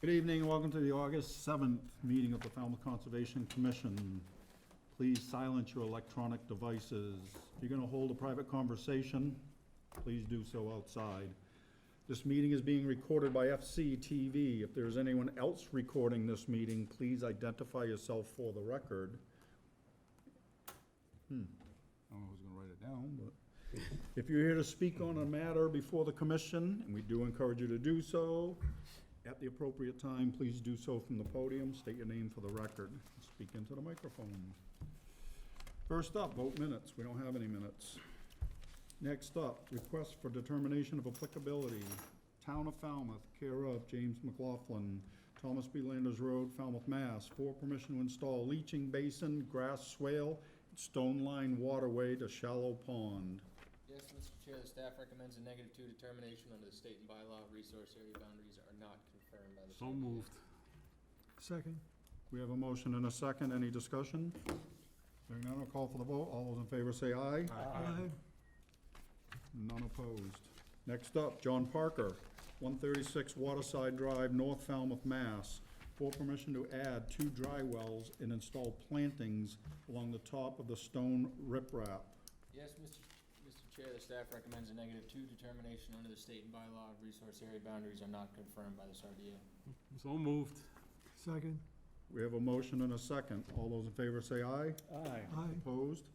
Good evening, and welcome to the August 7th meeting of the Falmouth Conservation Commission. Please silence your electronic devices. If you're going to hold a private conversation, please do so outside. This meeting is being recorded by FCTV. If there is anyone else recording this meeting, please identify yourself for the record. I don't know who's going to write it down, but if you're here to speak on a matter before the commission, and we do encourage you to do so, at the appropriate time, please do so from the podium. State your name for the record. Speak into the microphone. First up, vote minutes. We don't have any minutes. Next up, request for determination of applicability. Town of Falmouth, care of James McLaughlin, Thomas B. Landers Road, Falmouth, Mass. For permission to install leaching basin, grass swale, stone line waterway to shallow pond. Yes, Mr. Chair, the staff recommends a -2 determination under the state and bylaw. Resource area boundaries are not confirmed by the. So moved. Second. We have a motion and a second. Any discussion? Hearing none, I'll call for the vote. All those in favor say aye. Aye. None opposed. Next up, John Parker, 136 Waterside Drive, North Falmouth, Mass. For permission to add 2 dry wells and install plantings along the top of the stone riprap. Yes, Mr. Chair, the staff recommends a -2 determination under the state and bylaw. Resource area boundaries are not confirmed by this RDA. So moved. Second. We have a motion and a second. All those in favor say aye. Aye. Aye. Opposed?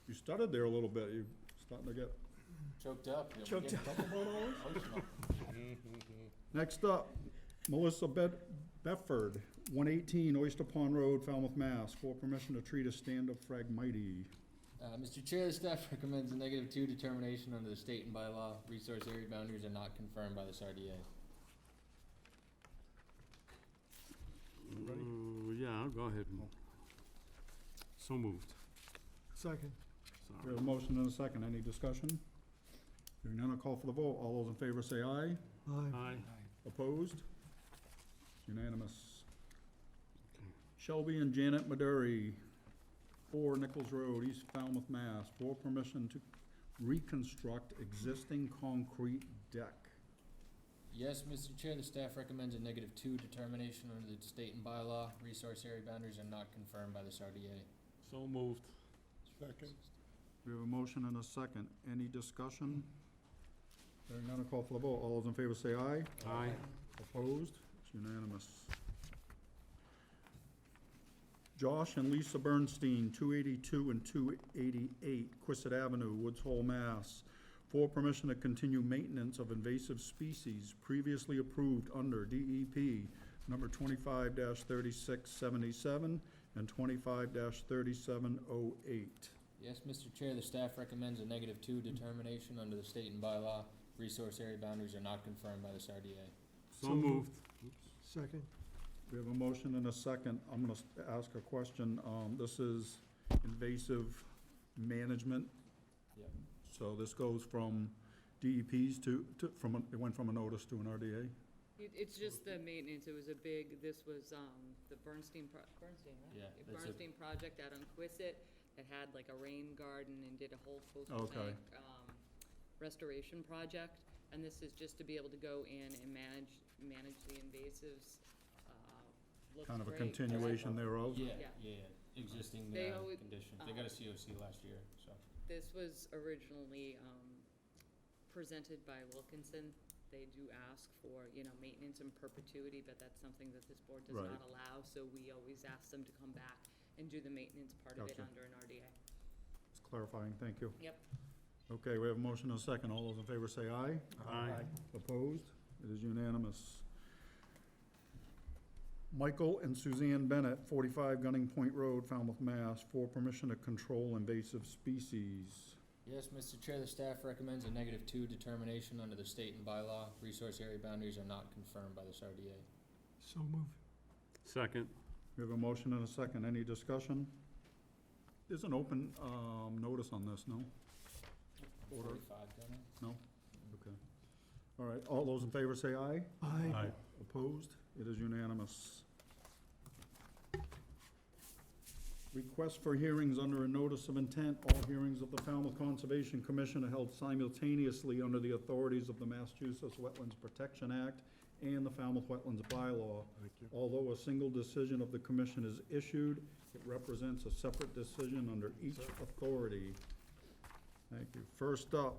You stuttered there a little bit. You're starting to get Choked up. Choked up. Emotional. Next up, Melissa Bedford, 118 Oyster Pond Road, Falmouth, Mass. For permission to treat a stand of Phragmite. Mr. Chair, the staff recommends a -2 determination under the state and bylaw. Resource area boundaries are not confirmed by this RDA. Yeah, go ahead. So moved. Second. We Sorry. have a motion and a second. Any discussion? Hearing none, I'll call for the vote. All those in favor say aye. Aye. Aye. Opposed? Unanimous. Okay. Shelby and Janet Mudarri, 4 Nichols Road, East Falmouth, Mass. For permission to reconstruct existing concrete deck. Yes, Mr. Chair, the staff recommends a -2 determination under the state and bylaw. Resource area boundaries are not confirmed by this RDA. So moved. Second. We have a motion and a second. Any discussion? Hearing none, I'll call for the vote. All those in favor say aye. Aye. Opposed? It's unanimous. Josh and Lisa Bernstein, 282 and 288 Quissett Avenue, Woods Hole, Mass. For permission to continue maintenance of invasive species previously approved under DEP number 25-3677 and 25-3708. Yes, Mr. Chair, the staff recommends a -2 determination under the state and bylaw. Resource area boundaries are not confirmed by this RDA. So moved. Second. We have a motion and a second. I'm gonna ask a question. This is invasive management. Yep. So this goes from DEPs it went from a notice to an RDA? It's just the maintenance, it was a big, this was, the Bernstein, Bernstein, right? Yeah, The that's Bernstein project out on Quissett, that had like a rain garden and did a whole coastal Okay. tank, restoration project. And this is just to be able to go in and manage the invasives, looks Kind of a great. continuation thereof? Yeah. Existing They always- conditions. They got a COC last year, so. This was originally, presented by Wilkinson. They do ask for, maintenance in perpetuity, but that's something that this board does Right. not allow, so we always ask them to come back and do the maintenance part of it Gotcha. under an RDA. It's clarifying, thank you. Yep. Okay, we have a motion and a second. All those in favor say aye. Aye. Opposed? It is unanimous. Michael and Suzanne Bennet, 45 Gunning Point Road, Falmouth, Mass. For permission to control invasive species. Yes, Mr. Chair, the staff recommends a -2 determination under the state and bylaw. Resource area boundaries are not confirmed by this RDA. So moved. Second. We have a motion and a second. Any discussion? There's an open notice on this, no? Order. 45, don't I? No? Okay. All right, all those in favor say aye. Aye. Opposed? It is unanimous. Request for hearings under a notice of intent. All hearings of the Falmouth Conservation Commission are held simultaneously under the authorities of the Massachusetts Wetlands Protection Act and the Falmouth Wetlands bylaw. Thank you. Although a single decision of the commission is issued, it represents a separate decision under each authority. Thank you. First up,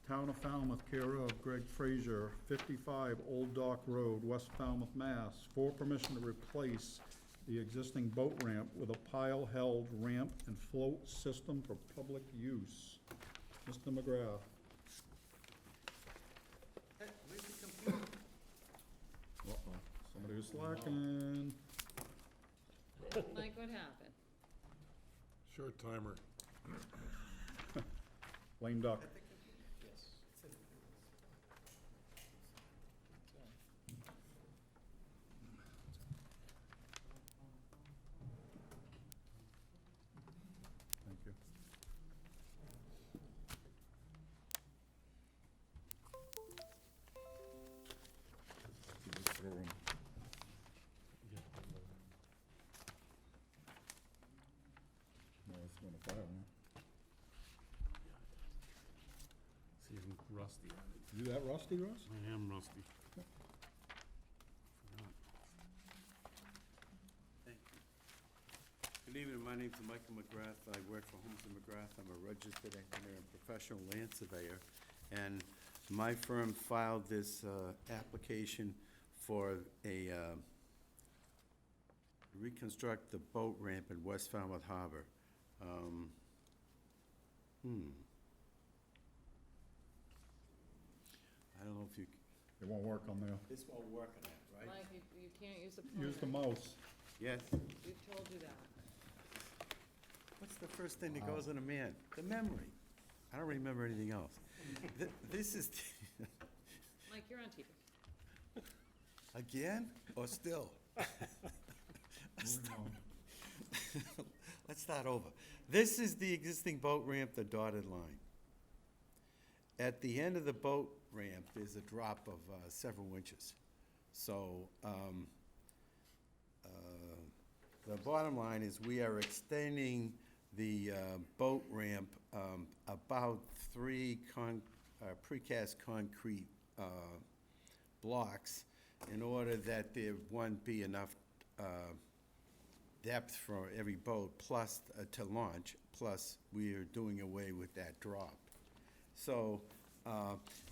Town of Falmouth, care of Greg Frazier, 55 Old Dock Road, West Falmouth, Mass. For permission to replace the existing boat ramp with a pile-held ramp and float system for public use. Mr. McGrath. Uh-oh, somebody was slacking. Mike, what happened? Short timer. Lame duck. Thank you. Just throw 'em. No, it's gonna fire, huh? See, I'm rusty on it. You that rusty, Russ? I am rusty. Forgot. Thank you. Good evening, my name's Michael McGrath. I work for Holmes and McGrath. I'm a registered engineer and professional land surveyor. And my firm filed this application for a reconstruct the boat ramp in West Falmouth Harbor. I don't know if you, It won't work on there. this won't work on that, right? Mike, you can't use the pointer. Use the mouse. Yes. We've told you that. What's the first thing that goes in a man? The memory. I don't remember anything else. This is, Mike, you're on TV. again, or still? Moving on. Let's start over. This is the existing boat ramp, the dotted line. At the end of the boat ramp, there's a drop of several inches. So, the bottom line is we are extending the boat ramp about 3 precast concrete blocks in order that there won't be enough depth for every boat, plus to launch, plus we are doing away with that drop. So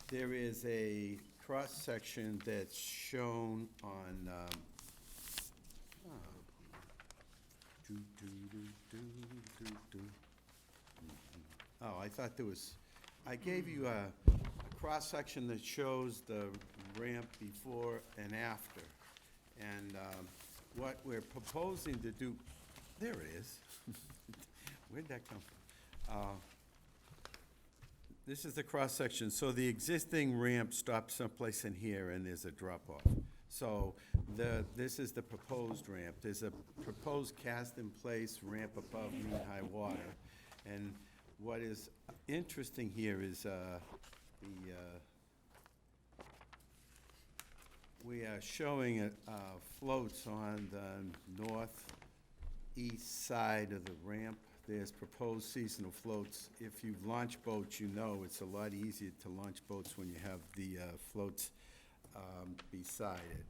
there is a cross-section that's shown on, oh, I thought there was, I gave you a cross-section that shows the ramp before and after. And what we're proposing to do, there it is. Where'd that come from? This is the cross-section. So the existing ramp stops someplace in here, and there's a drop-off. So this is the proposed ramp. There's a proposed cast-in-place ramp above mean-high water. And what is interesting here is we are showing floats on the northeast side of the ramp. There's proposed seasonal floats. If you've launched boats, you know it's a lot easier to launch boats when you have the floats beside it.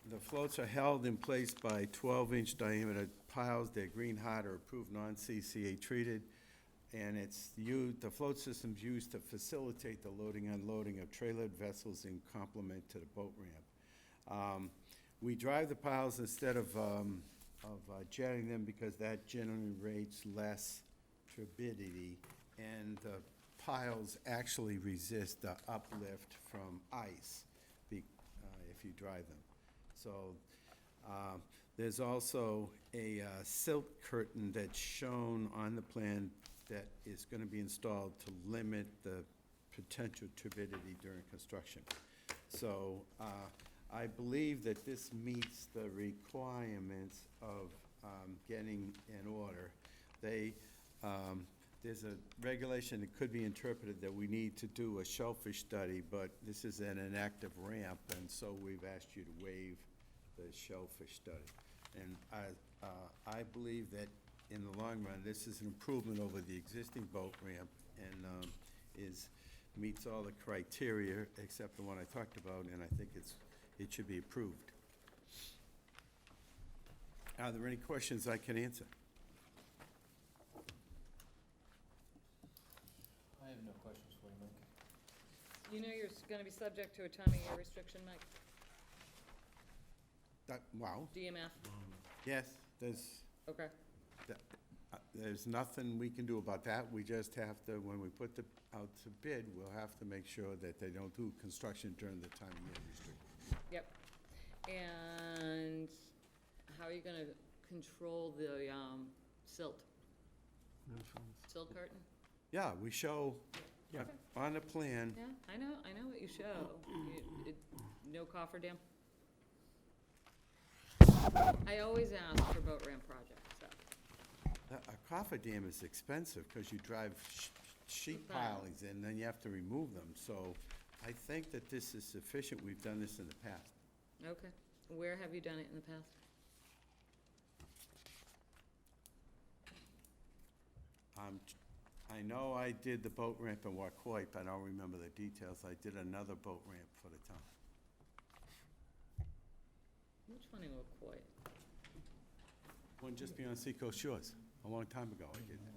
The floats are held in place by 12-inch diameter piles. They're green hot or approved non-CCA treated. And the float system's used to facilitate the loading and unloading of trailered vessels in complement to the boat ramp. We drive the piles instead of jetting them because that generally rates less turbidity, and the piles actually resist the uplift from ice if you drive them. So there's also a silt curtain that's shown on the plan that is going to be installed to limit the potential turbidity during construction. So I believe that this meets the requirements of getting an order. There's a regulation that could be interpreted that we need to do a shellfish study, but this is an inactive ramp, and so we've asked you to waive the shellfish study. And I believe that in the long run, this is an improvement over the existing boat ramp and is meets all the criteria except the one I talked about, and I think it should be approved. Are there any questions I can answer? I have no questions for you, Mike. You know you're gonna be subject to a time of year restriction, Mike? Wow, DMF, yes, okay. there's nothing we can do about that. We just have to, when we put out to bid, we'll have to make sure that they don't do construction during the time of year restriction. Yep. And how are you gonna control the, silt? Silt curtain? Yeah, we show, yeah, Okay. on the plan, Yeah, I know what you show. No cofferdam? I always ask for boat ramp projects, so. a cofferdam is expensive because you drive sheet Okay. pilings in, then you have to remove them. So I think that this is sufficient. We've done this in the past. Okay. Where have you done it in the past? I know I did the boat ramp in Wacoit, but I don't remember the details. I did another boat ramp for the town. Which one in Wacoit? One just beyond Seacoast Shores, a long time ago I did that.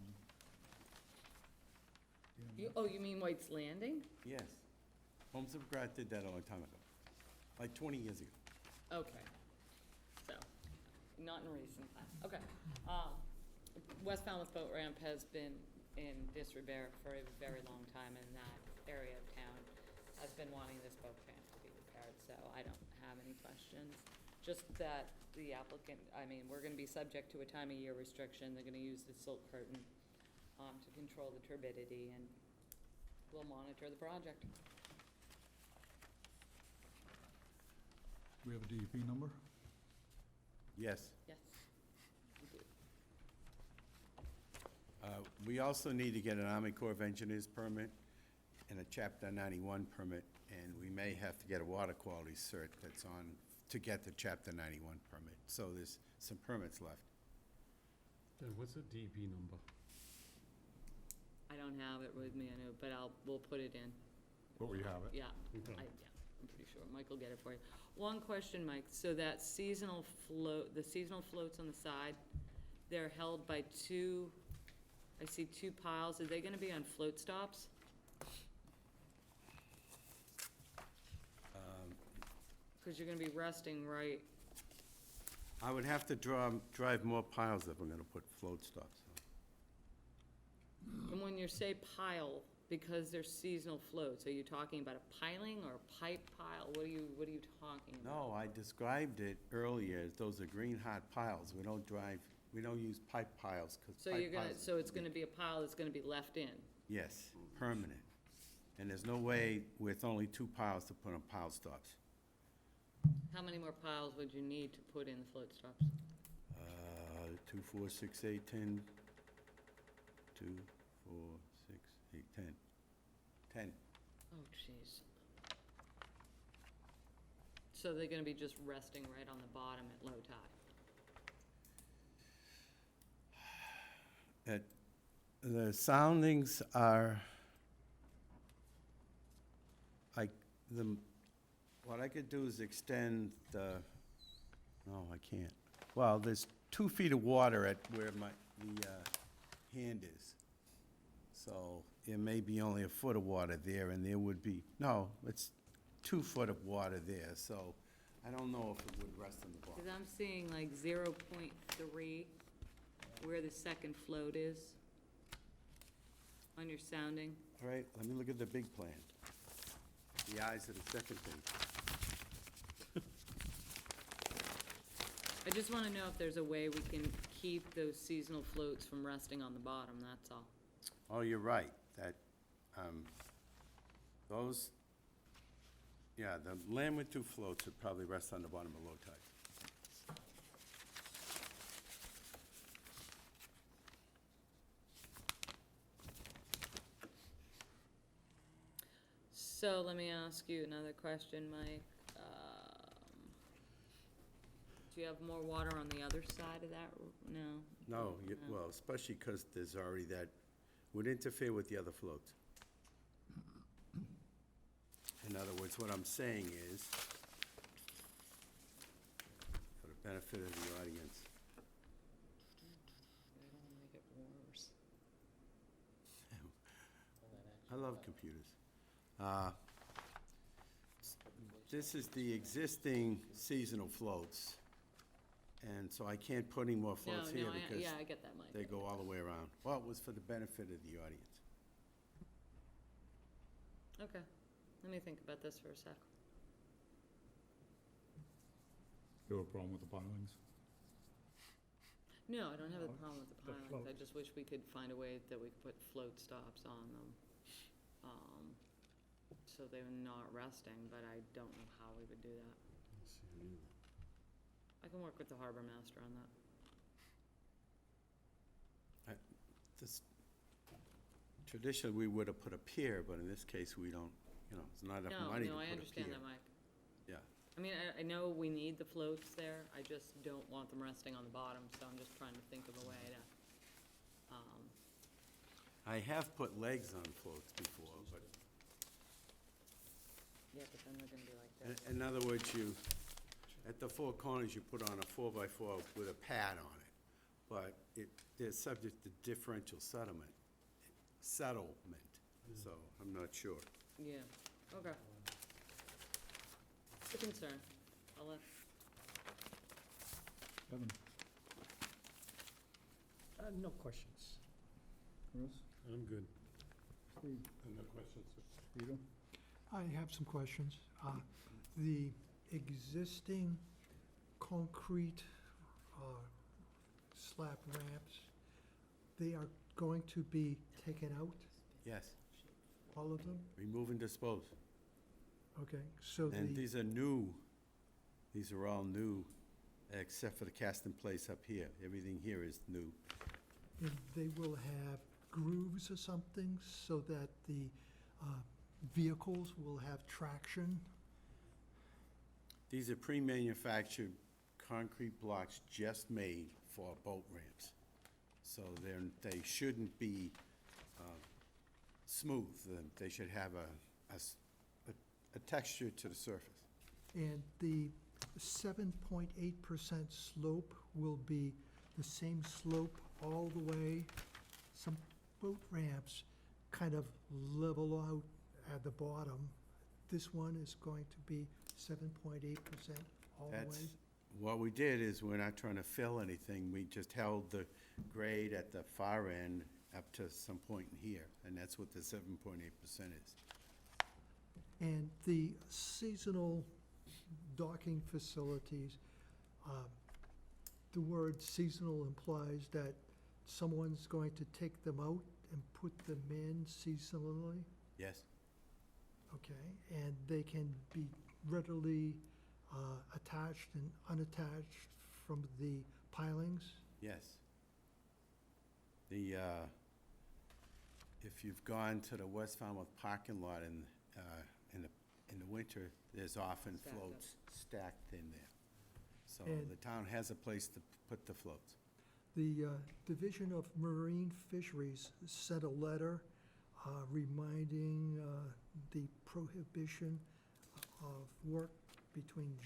You mean White's Landing? Yes. Homes of Grad did that a long time ago, like 20 years ago. Okay. So, not in recent time. Okay. West Falmouth Boat Ramp has been in disrepair for a very long time, and that area of town has been wanting this boat ramp to be repaired, so I don't have any questions. Just that the applicant, we're gonna be subject to a time of year restriction. They're gonna use the silt curtain, to control the turbidity, and we'll monitor the project. We have a DEP number? Yes. Yes. We do. We also need to get an Army Corps of Engineers permit and a Chapter 91 permit, and we may have to get a water quality cert that's on to get the Chapter 91 permit. So there's some permits left. Then what's the DEP number? I don't have it with me, I know, but we'll put it in. But we have it. Yeah, Okay. I'm pretty sure. Mike will get it for you. One question, Mike, so that seasonal float, the seasonal floats on the side, they're held by I see two piles. Are they gonna be on float stops? Cause you're gonna be resting right, I would have to drive more piles if I'm gonna put float stops on. and when you say pile, because they're seasonal floats, are you talking about a piling or a pipe pile? What are you talking about? No, I described it earlier, as those are green hot piles. We don't use pipe piles, because So pipe piles. so it's gonna be a pile that's gonna be left in? Yes, permanent. And there's no way with only two piles to put on pile stops. How many more piles would you need to put in the float stops? 2, 4, 6, 8, 10. 2, 4, 6, 8, 10. 10. Oh, jeez. So they're gonna be just resting right on the bottom at low tide? The soundings are, what I could do is extend no, I can't. Well, there's 2 feet of water at where the hand is. So it may be only a foot of water there, and there would be, no, it's 2 foot of water there, so I don't know if it would rest on the bottom. Cause I'm seeing like 0.3 where the second float is on your sounding. All right, let me look at the big plan. The eyes of the second thing. I just wanna know if there's a way we can keep those seasonal floats from resting on the bottom, that's all. Oh, you're right, that, the land with 2 floats would probably rest on the bottom of low tide. So let me ask you another question, Mike. Do you have more water on the other side of that? No? No, well, especially because there's already that, would interfere with the other floats. other words, what I'm saying is, for the benefit of the audience, I don't wanna make it worse. I love computers. This is the existing seasonal floats, and so I can't put any more floats here because Yeah, I get that, Mike. they go all the way around. Well, it was for the benefit of the audience. Okay, let me think about this for a sec. You have a problem with the pilings? No, I don't have a No, problem with the the pilings, I floats. just wish we could find a way that we could put float stops on them. So they're not resting, but I don't know how we would do that. Let's see, I need- I can work with the harbor master on that. This, traditionally, we would have put a pier, but in this case, we don't, there's not enough money to No, put a I pier. understand that, Mike. Yeah. I mean, I know we need the floats there, I just don't want them resting on the bottom, so I'm just trying to think of a way to, I have put legs on floats before, but yeah, but then they're gonna be like this. in other words, at the four corners, you put on a 4x4 with a pad on it, but they're subject to differential settlement, so I'm not sure. Yeah, okay. It's a concern. I'll let, Kevin, No questions. Chris, I'm good. Steve, No questions, sir. Peter? I have some questions. The existing concrete slab ramps, they are going to be taken out, Yes, all of them? remove and dispose. Okay, so And the, these are all new, except for the cast-in-place up here. Everything here is new. and they will have grooves or something so that the vehicles will have traction? These are pre-manufactured concrete blocks just made for boat ramps. So they shouldn't be smooth. They should have a texture to the surface. And the 7.8% slope will be the same slope all the way? Some boat ramps kind of level out at the bottom. This one is going to be 7.8% all the That's, way? what we did is, we're not trying to fill anything. We just held the grade at the far end up to some point in here, and that's what the 7.8% is. And the seasonal docking facilities, the word seasonal implies that someone's going to take them out and put them in seasonally? Yes? Okay, and they can be readily attached and unattached from the pilings? Yes. If you've gone to the West Falmouth parking lot in the winter, there's often Stacked up. floats stacked in there. So And- the town has a place to put the floats. The Division of Marine Fisheries sent a letter reminding the prohibition of work between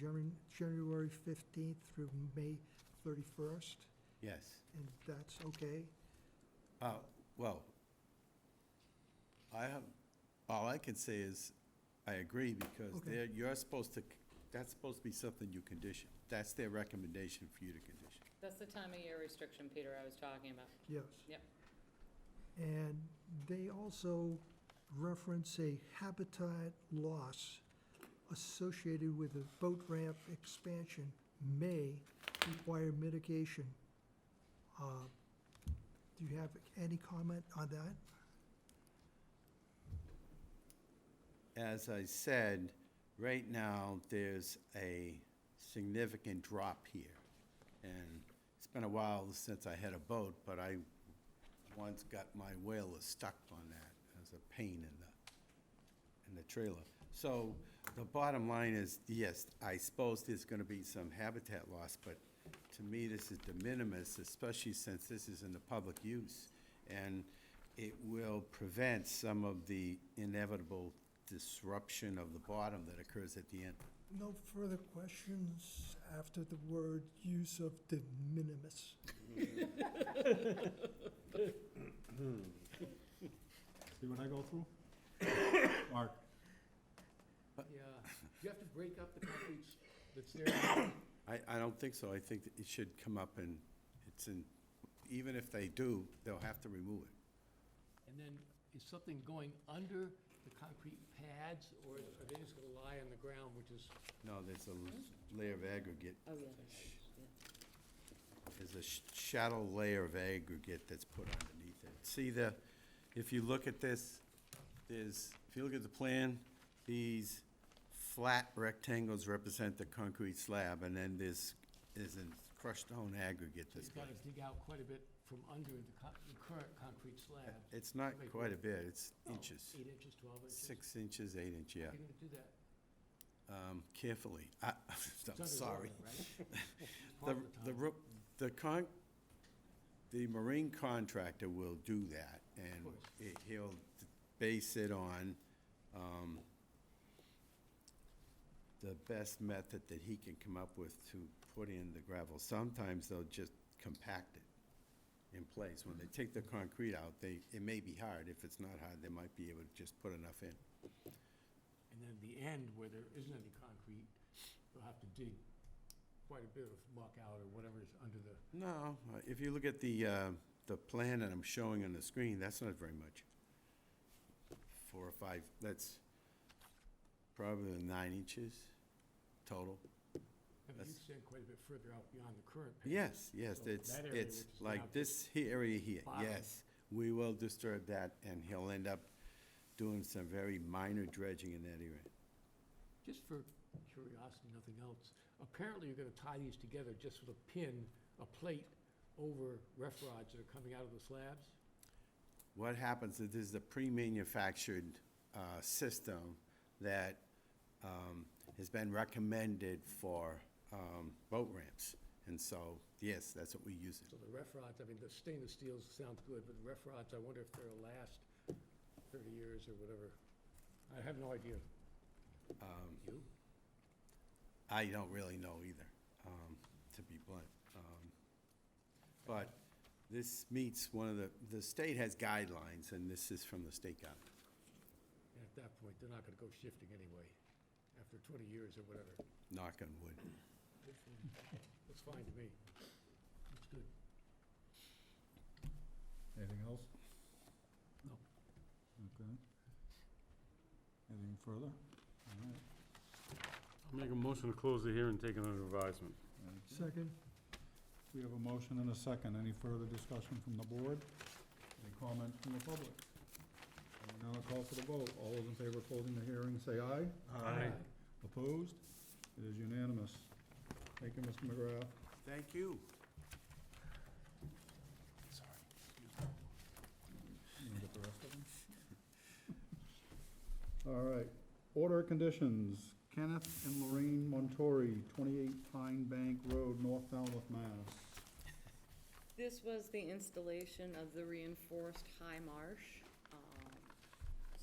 January 15th through May 31st, Yes. and that's okay? Well, all I can say is, I agree, because Okay. you're supposed to, that's supposed to be something you condition. That's their recommendation for you to condition. that's the time of year restriction, Peter, I was talking about. Yes. Yep. And they also reference a habitat loss associated with a boat ramp expansion may require mitigation. Do you have any comment on that? As I said, right now, there's a significant drop here. And it's been a while since I had a boat, but I once got my whaler stuck on that as a pain in the trailer. So the bottom line is, yes, I suppose there's gonna be some habitat loss, but to me, this is de minimis, especially since this is in the public use. And it will prevent some of the inevitable disruption of the bottom that occurs at the end. No further questions after the word use of de minimis. See what I go through? Mark? Yeah, you have to break up the concrete that's there. I don't think so. I think that it should come up and it's in, even if they do, they'll have to remove it. And then is something going under the concrete pads, or are they just gonna lie on the ground, which is, No, there's a layer of aggregate. Oh, yeah, yeah. There's a shadow layer of aggregate that's put underneath it. See if you look at this, if you look at the plan, these flat rectangles represent the concrete slab, and then there's a crushed stone aggregate that's. you've gotta dig out quite a bit from under the current concrete slab. It's not quite a bit, it's inches. 8 inches, 12 inches? 6 inches, 8 inch, yeah. How are you gonna do that? Carefully. I'm It's under sorry. water, right? It's part of the tunnel. The marine contractor will do that, and course. he'll base it on, the best method that he can come up with to put in the gravel. Sometimes they'll just compact it in place. When they take the concrete out, it may be hard. If it's not hard, they might be able to just put enough in. And then the end where there isn't any concrete, you'll have to dig quite a bit of muck out or whatever is under the, No, if you look at the plan that I'm showing on the screen, that's not very much. 4 or 5, that's probably 9 inches total. I mean, you extend quite a bit further out beyond the current pad. Yes, So that area, it's which is like now this area here, bottom. yes. We will disturb that, and he'll end up doing some very minor dredging in that area. Just for curiosity, nothing else, apparently you're gonna tie these together just with a pin, a plate over ref rods that are coming out of the slabs? What happens is this is a pre-manufactured system that has been recommended for boat ramps. And so, yes, that's what we use it. So the ref rods, I mean, the stainless steels sounds good, but the ref rods, I wonder if they'll last 30 years or whatever. I have no idea. You? I don't really know either, to be blunt. But this meets one of the state has guidelines, and this is from the state guidelines. And at that point, they're not gonna go shifting anyway, after 20 years or whatever. Knock on wood. That's fine to me. That's good. Anything else? No. Okay. Anything further? All right. I'll make a motion to close the hearing, take it under advisement. Second? We have a motion and a second. Any further discussion from the board? Any comments from the public? Now I'll call for the vote. All those in favor of closing the hearing, say aye. Aye. Opposed? It is unanimous. Thank you, Mr. McGrath. Thank you. You wanna get the rest of them? All right. Order of conditions. Kenneth and Lorraine Montori, 28 Pine Bank Road, North Falmouth, Mass. This was the installation of the reinforced high marsh.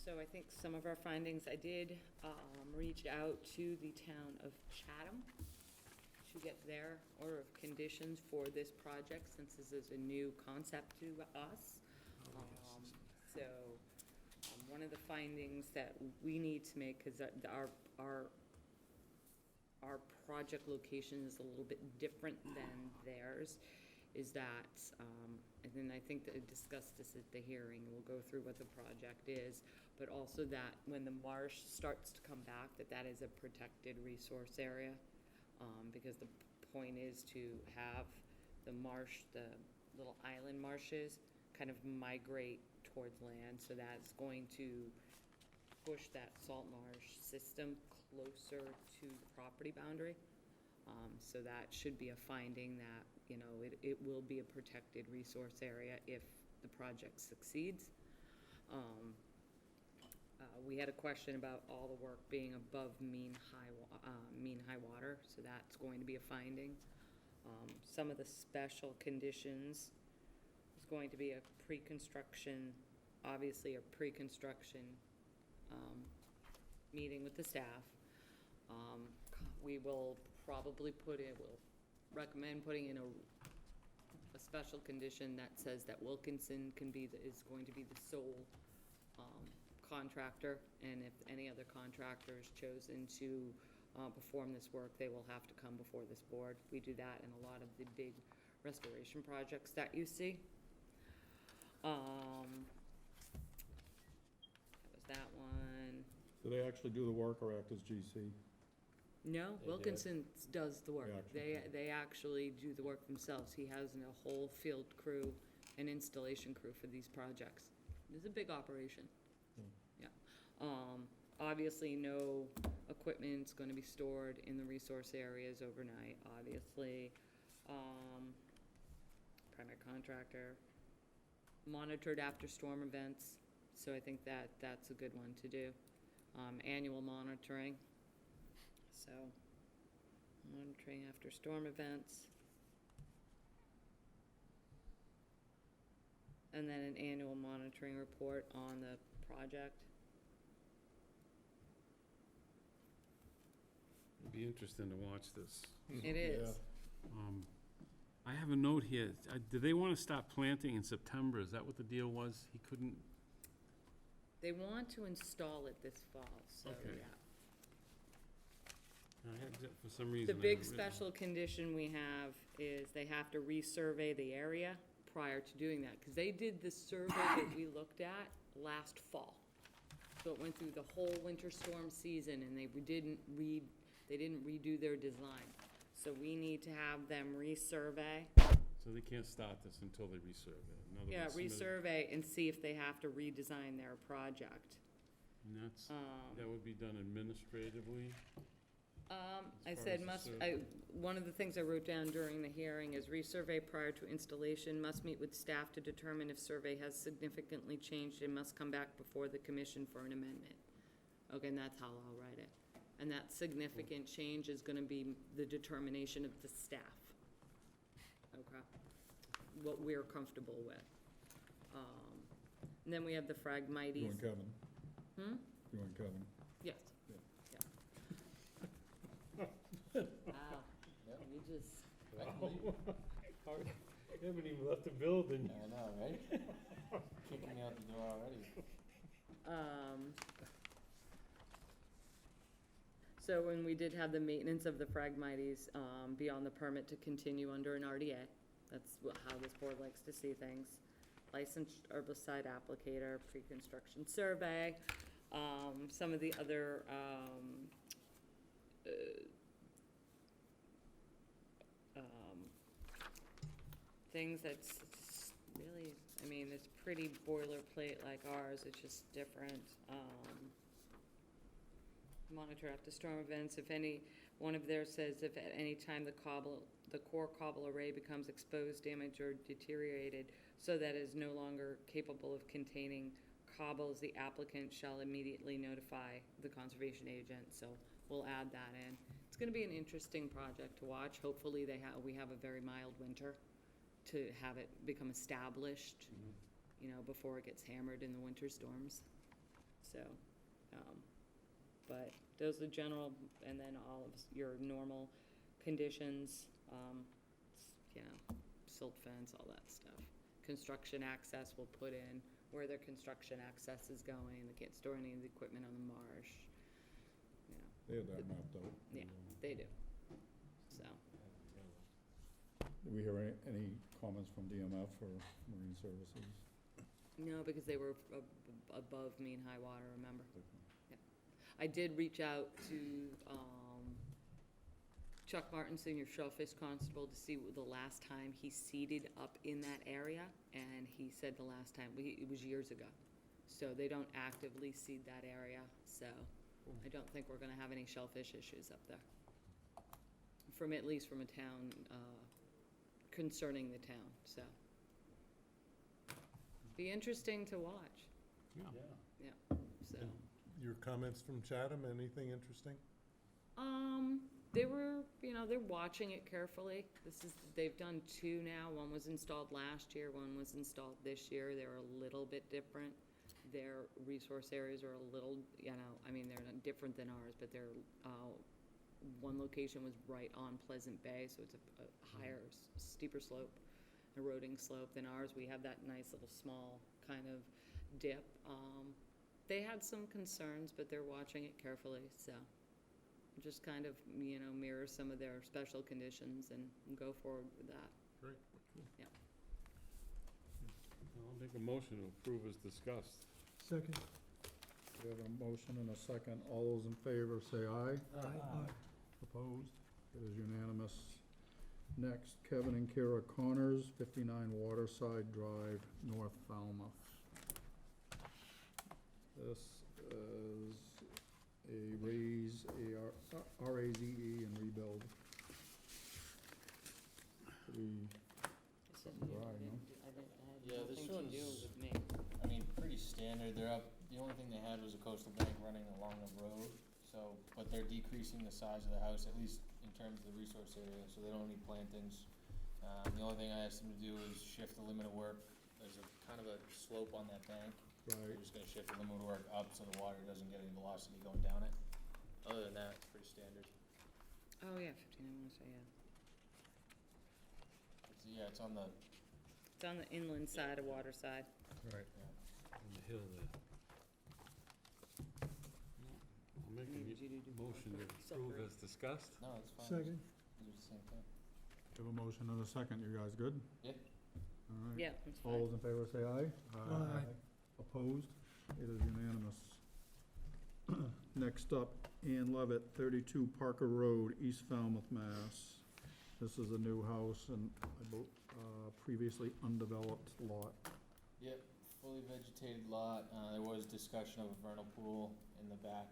So I think some of our findings, I did reach out to the town of Chatham to get their order of conditions for this project, since this is a new concept to us. So one of the findings that we need to make, because our project location is a little bit different than theirs, is that, and then I think that I discussed this at the hearing, we'll go through what the project is, but also that when the marsh starts to come back, that is a protected resource area, because the point is to have the marsh, the little island marshes, kind of migrate towards land, so that's going to push that salt marsh system closer to the property boundary. So that should be a finding that, you know, it will be a protected resource area if the project succeeds. We had a question about all the work being above mean high water, so that's going to be a finding. Some of the special conditions is going to be a pre-construction, obviously a pre-construction meeting with the staff. We will probably we'll recommend putting in a special condition that says that Wilkinson is going to be the sole contractor, and if any other contractor is chosen to perform this work, they will have to come before this board. We do that in a lot of the big restoration projects that you see. That was that one. Do they actually do the work or act as GC? No, They do it. Wilkinson does the work. They actually do. They actually do the work themselves. He has a whole field crew and installation crew for these projects. It's a big operation. Yeah. Obviously, no equipment's gonna be stored in the resource areas overnight, obviously. Primary contractor, monitored after storm events, so I think that's a good one to do. Annual monitoring, so monitoring after storm events. And then an annual monitoring report on the project. It'd be interesting to watch this. It is. I have a note here. Did they want to start planting in September? Is that what the deal was? He couldn't, They want to install it this fall, so, Okay. yeah. I had, for some reason. The I had big written- special condition we have is they have to resurvey the area prior to doing that, because they did the survey that we looked at last fall. So it went through the whole winter storm season, and they didn't redo their design. So we need to have them resurvey. So they can't start this until they resurvey. In other Yeah, words, submit it- resurvey and see if they have to redesign their project. And that would be done administratively? I As far said as the one of the things I wrote down during the hearing is resurvey prior to installation, must meet with staff to determine if survey has significantly changed and must come back before the commission for an amendment. Okay, and that's how I'll write it. And that significant change is gonna be the determination of the staff. Okay? What we're comfortable with. And then we have the You Phragmites. and Kevin? Hmm? You and Kevin? Yes. Yeah. Wow, you just, You haven't even left the building. I know, right? Kicking me out the door already. So when we did have the maintenance of the Phragmites, beyond the permit to continue under an RDA, that's how this board likes to see things. Licensed herbicide applicator, pre-construction survey, some of the other, things that's really, I mean, it's pretty boilerplate like ours, it's just different. Monitor after storm events, if any, one of theirs says if at any time the core cobble array becomes exposed, damaged, or deteriorated so that it is no longer capable of containing cobbles, the applicant shall immediately notify the conservation agent, so we'll add that in. It's gonna be an interesting project to watch. Hopefully we have a very mild winter to have it become established, you know, before it gets hammered in the winter storms. So, but those are general, and then all of your normal conditions, you know, silt fence, all that stuff. Construction access we'll put in, where their construction access is going, they can't store any of the equipment on the marsh, you know, They have that mapped out. yeah, they do, so. Did we hear any comments from DMF or Marine Services? No, because they were above mean high water, remember? Yeah. I did reach out to Chuck Martin, Senior Shellfish Constable, to see the last time he seeded up in that area, and he said the last time, it was years ago. So they don't actively seed that area, so I don't think we're gonna have any shellfish issues up there. At least from a town, concerning the town, so. Be interesting to watch, Yeah. yeah, so. Your comments from Chatham, anything interesting? They were, you know, they're watching it carefully. They've done two now. One was installed last year, one was installed this year. They're a little bit different. Their resource areas are a little, you know, I mean, they're not different different than ours, but they're, one location was right on Pleasant Bay, so it's a higher, steeper slope, eroding slope than ours. We have that nice little small kind of dip. They had some concerns, but they're watching it carefully, so just kind of, mirror some of their special conditions and go forward with that. Great. Yeah. I'll make a motion to approve as discussed. Second. We have a motion and a second. All those in favor say aye. Aye. Opposed? It is unanimous. Next, Kevin and Kara Connors, 59 Waterside Drive, North Falmouth. This is a raise, R-A-Z-E and rebuild. Something dry, no? Yeah, this Nothing to do one's- with me. I mean, pretty standard, they're up, the only thing they had was a coastal bank running along the road, so, but they're decreasing the size of the house, at least in terms of the resource area, so they don't need plantings. The only thing I asked them to do is shift the limit of work, there's a kind of a slope on that bank. Right. We're just gonna shift the limit of work up so the water doesn't get any velocity going down it. Other than that, it's pretty standard. Oh, yeah, 15, I wanna say, yeah. It's on the, It's on the inland side of Waterside. Right. On the hill there. I'll make Need you to a do motion to approve as discussed. no, it's fine. Second. It's the same thing. We have a motion and a second. You guys good? Yeah. All right. Yeah, it's All fine. those in favor say aye. Aye. Opposed? It is unanimous. Next up, Ann Leavitt, 32 Parker Road, East Falmouth, Mass. This is a new house and previously undeveloped lot. Yep, fully vegetated lot. There was discussion of a vernal pool in the back,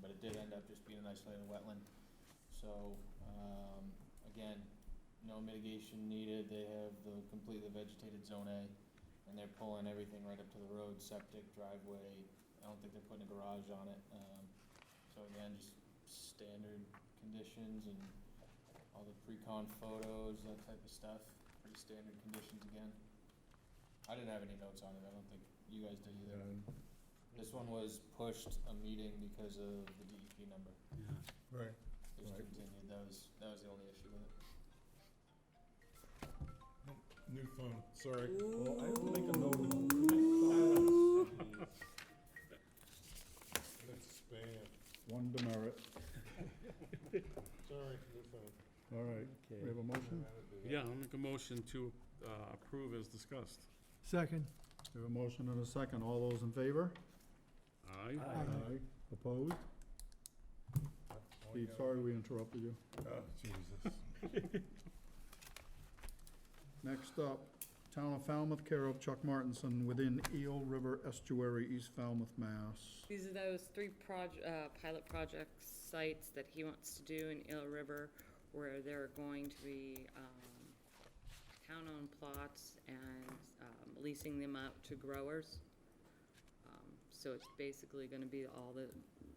but it did end up just being an isolated wetland. So, again, no mitigation needed. They have the completely vegetated zone A, and they're pulling everything right up to the road, septic, driveway. I don't think they're putting a garage on it. So again, just standard conditions and all the pre-con photos, that type of stuff. Pretty standard conditions again. I didn't have any notes on it, I don't think you guys did either. This one was pushed a meeting because of the DEP number. Yeah. Right. It was Right. continued, that was the only issue with it. New phone, sorry. Well, I have to make a note. It's spam. One demerit. Sorry, new phone. All right. We have a motion? Yeah, I'll make a motion to approve as discussed. Second. We have a motion and a second. All those in favor? Aye. Aye. Opposed? Steve, sorry we interrupted you. Oh, Jesus. Next up, Town of Falmouth, care of Chuck Martinson, within Eel River Estuary, East Falmouth, Mass. These are those three pilot project sites that he wants to do in Eel River, where they're going to be town-owned plots and leasing them out to growers. So it's basically gonna be all the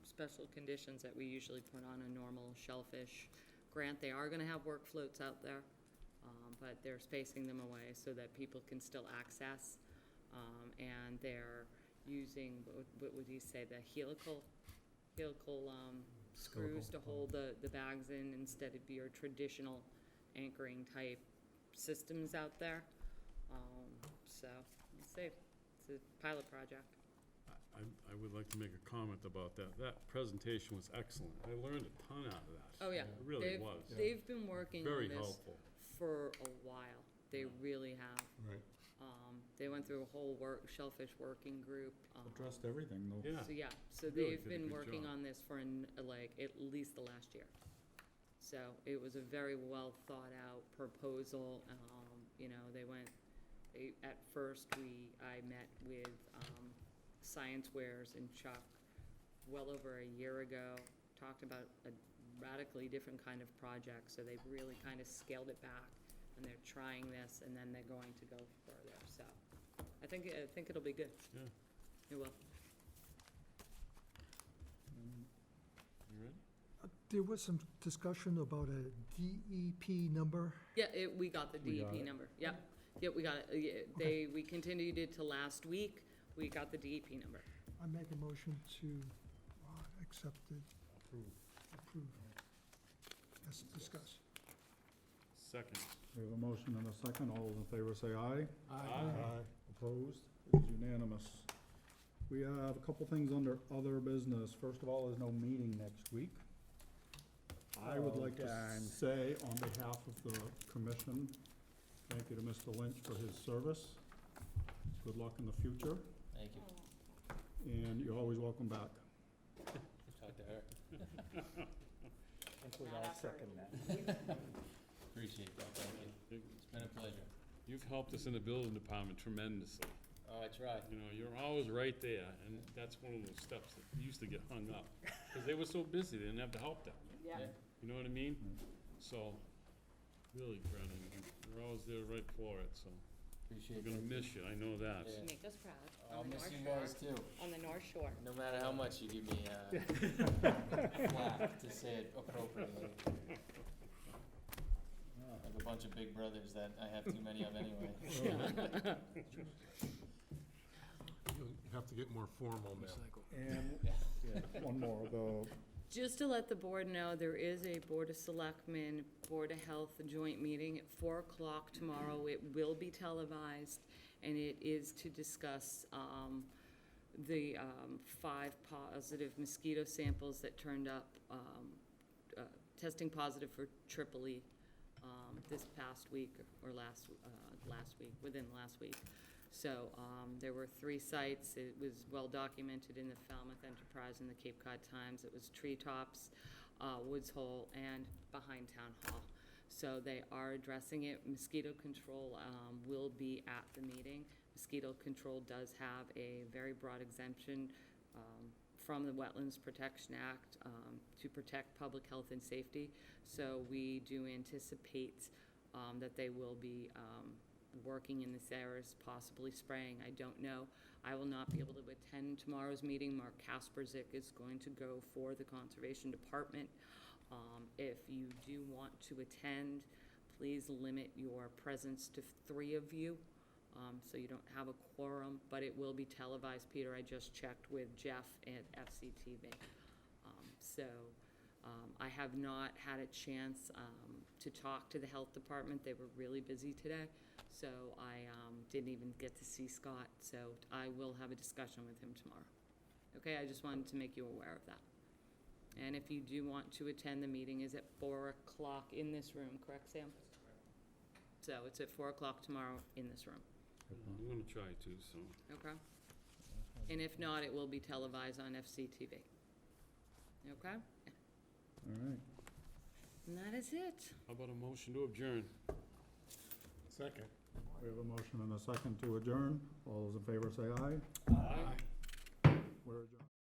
special conditions that we usually put on a normal shellfish grant. They are gonna have work floats out there, but they're spacing them away so that people can still access. And they're using, what would you say, the helical screws to hold the bags in instead of your traditional anchoring type systems out there. So, let's see, it's a pilot project. I would like to make a comment about that. That presentation was excellent. I learned a ton out of that. Oh, yeah. It really was. They've been working on Very this helpful. for a while. They really have. Right. They went through a whole shellfish working group. Addressed everything, though. Yeah. So, yeah, so Really they've did a been good working job. on this for like at least the last year. So it was a very well thought out proposal. At first, I met with Science Wares and Chuck well over a year ago, talked about a radically different kind of project, so they've really kind of scaled it back, and they're trying this, and then they're going to go further, so I think it'll be good. Yeah. It will. You ready? There was some discussion about a DEP number. Yeah, we got the We got DEP it. number, yep, we got it. We continued it to last week, we got the DEP number. I make a motion to accepted, approved, as discussed. Second. We have a motion and a second. All those in favor say aye. Aye. Opposed? It is unanimous. We have a couple things under other business. First of all, there's no meeting next week. I would like to say, on behalf of the commission, thank you to Mr. Lynch for his service. Good luck in the future, Thank you. and you're always welcome back. Talk to her. I think we all second that. Appreciate that, thank you. It's been a pleasure. You've helped us in the building department tremendously. Oh, I tried. You know, you're always right there, and that's one of those steps that used to get hung up. Because they were so busy, they didn't have the help down there. Yeah. You know what I mean? So, really, Brennan, you're always there right for it, so. We're Appreciate gonna that. miss you, I know that. Yeah. Make us proud. I'll On the miss North you Shore. guys too. On the North Shore. No matter how much you give me, flack to say it appropriately. I have a bunch of big brothers that I have too many of anyway. You have to get more formal now. And, yeah, one more, Just to let the board know, there is a Board of Selectmen, Board of Health joint meeting at 4 o'clock tomorrow. It will be televised, and it is to discuss the 5 positive mosquito samples that turned up, testing positive for Tripoli this past week, or last week, within the last week. So there were 3 sites. It was well documented in the Falmouth Enterprise and the Cape Cod Times. It was Treetops, Woods Hole, and behind Town Hall. So they are addressing it. Mosquito control will be at the meeting. Mosquito control does have a very broad exemption from the Wetlands Protection Act to protect public health and safety. So we do anticipate that they will be working in this area, possibly spraying. I don't know. I will not be able to attend tomorrow's meeting. Mark Kasperzik is going to go for the Conservation Department. If you do want to attend, please limit your presence to 3 of you, so you don't have a quorum, but it will be televised. Peter, I just checked with Jeff at FCTV. I have not had a chance to talk to the health department. They were really busy today, so I didn't even get to see Scott, so I will have a discussion with him tomorrow. Okay, I just wanted to make you aware of that. And if you do want to attend, the meeting is at 4 o'clock in this room, correct, Sam? So it's at 4 o'clock tomorrow in this room, I'm gonna try to, so. okay? And if not, it will be televised on FCTV. Okay? all right. And that is it. How about a motion to adjourn? Second. We have a motion and a second to adjourn. All those in favor say aye. Aye. We're adjourned.